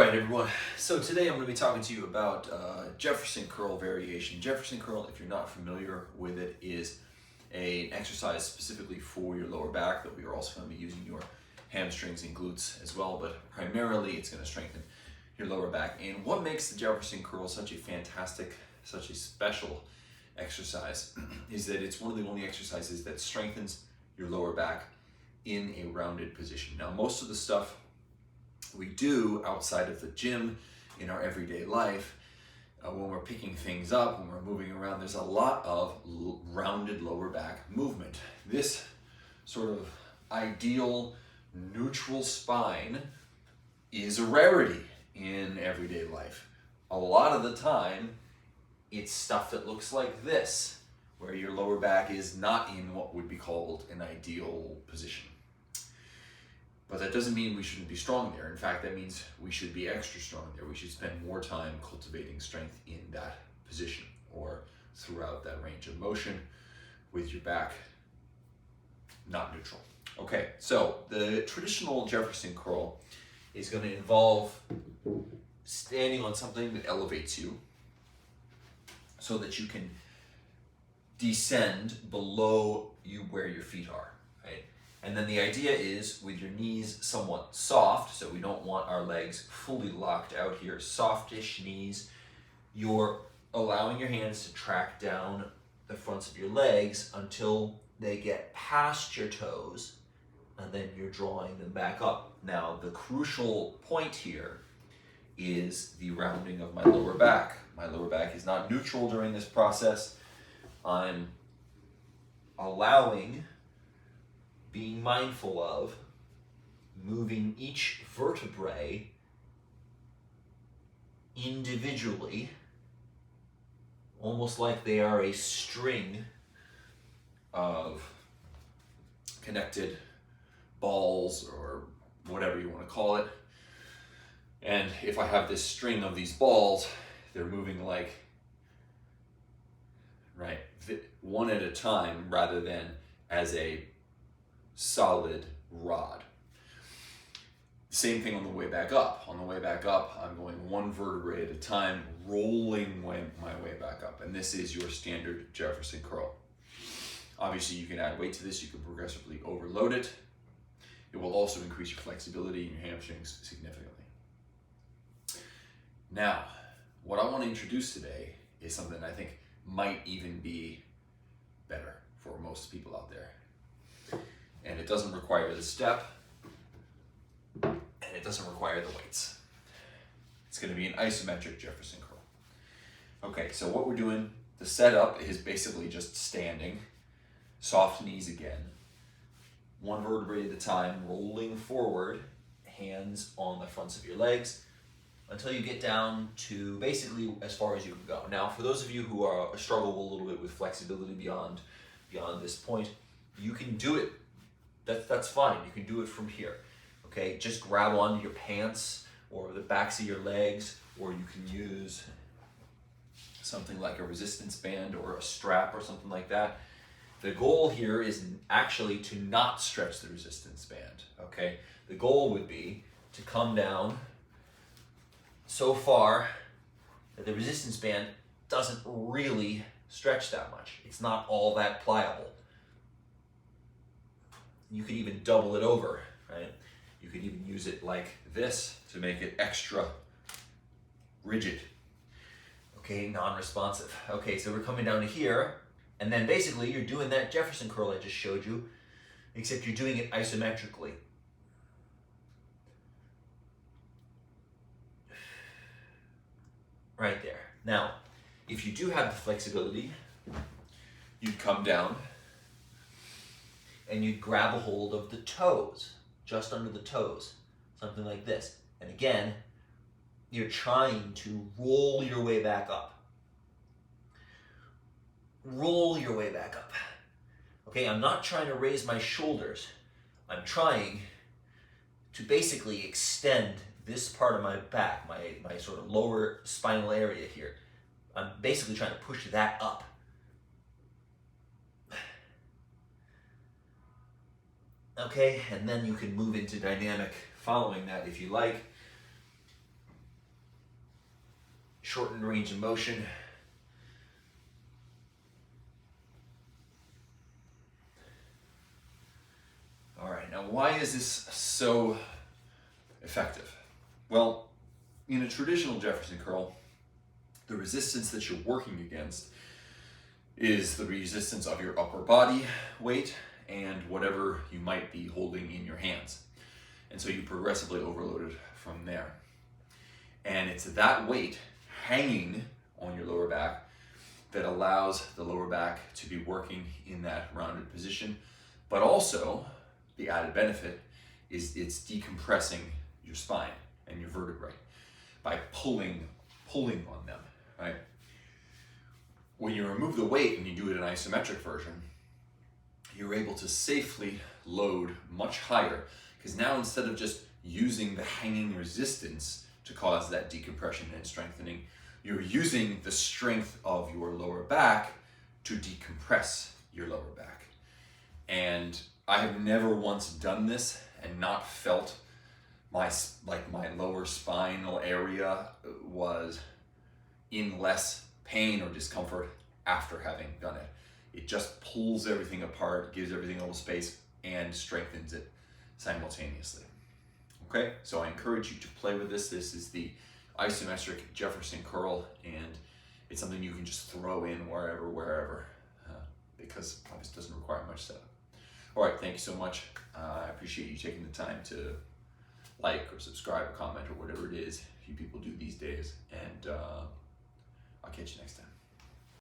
right, everyone. So today I'm going to be talking to you about Jefferson curl variation. Jefferson curl, if you're not familiar with it, is an exercise specifically for your lower back that we are also going to be using your hamstrings and glutes as well, but primarily it's going to strengthen your lower back. And what makes the Jefferson curl such a fantastic, such a special exercise is that it's one of the only exercises that strengthens your lower back in a rounded position. Now, most of the stuff we do outside of the gym in our everyday life, when we're picking things up, when we're moving around, there's a lot of rounded lower back movement. This sort of ideal neutral spine is a rarity in everyday life. A lot of the time, it's stuff that looks like this, where your lower back is not in what would be called an ideal position. But that doesn't mean we shouldn't be strong there. In fact, that means we should be extra strong there. We should spend more time cultivating strength in that position or throughout that range of motion with your back not neutral. Okay, so the traditional Jefferson curl is going to involve standing on something that elevates you so that you can descend below you where your feet are, right? And then the idea is with your knees somewhat soft, so we don't want our legs fully locked out here, softish knees, you're allowing your hands to track down the fronts of your legs until they get past your toes, and then you're drawing them back up. Now, the crucial point here is the rounding of my lower back. My lower back is not neutral during this process. I'm being mindful of moving each vertebrae individually, almost like they are a string of connected balls or whatever you want to call it. And if I have this string of these balls, they're moving like, right, one at a time rather than as a solid rod. Same thing on the way back up. On the way back up, I'm going one vertebrae at a time, rolling my way back up. And this is your standard Jefferson curl. Obviously, you can add weight to this. You can progressively overload it. It will also increase your flexibility in your hamstrings significantly. Now, what I want to introduce today is something I think might even be better for most people out there. And it doesn't require the step, and it doesn't require the weights. It's going to be an isometric Jefferson curl. Okay, so what we're doing, the setup is basically just standing, soft knees again, one vertebrae at a time, rolling forward, hands on the fronts of your legs, until you get down to basically as far as you can go. Now, for those of you who struggle a little bit with flexibility beyond this point, you can do it. That's fine. You can do it from here. Okay, just grab onto your pants or the backs of your legs, or you can use something like a resistance band or a strap or something like that. The goal here is actually to not stretch the resistance band. Okay, the goal would be to come down so far that the resistance band doesn't really stretch that much. It's not all that pliable. You could even double it over, right? You could even use it like this to make it extra rigid. Okay, non-responsive. Okay, so we're coming down to here, and then basically you're doing that Jefferson curl I just showed you, except you're doing it isometrically. Right there. Now, if you do have the flexibility, you'd come down and you'd grab a hold of the toes, just under the toes, something like this. And again, you're trying to roll your way back up. Roll your way back up. Okay, I'm not trying to raise my shoulders. I'm trying to basically extend this part of my back, my sort of lower spinal area here. I'm basically trying to push that up. Okay, and then you can move into dynamic following that if you like. shortened range of motion. All right, now why is this so effective? Well, in a traditional Jefferson curl, the resistance that you're working against is the resistance of your upper body weight and whatever you might be holding in your hands. And so you progressively overload it from there. And it's that weight hanging on your lower back that allows the lower back to be working in that rounded position. But also, the added benefit is it's decompressing your spine and your vertebrae by pulling on them, right? When you remove the weight and you do it in isometric version, you're able to safely load much higher, because now instead of just using the hanging resistance to cause that decompression and strengthening, you're using the strength of your lower back to decompress your lower back. And I have never once done this and not felt my lower spinal area was in less pain or discomfort after having done it. It just pulls everything apart, gives everything a little space, and strengthens it simultaneously. Okay, so I encourage you to play with this. This is the isometric Jefferson curl, and it's something you can just throw in wherever, because it doesn't require much setup. All right, thank you so much. I appreciate you taking the time to like or subscribe or comment or whatever it is you people do these days, and I'll catch you next time.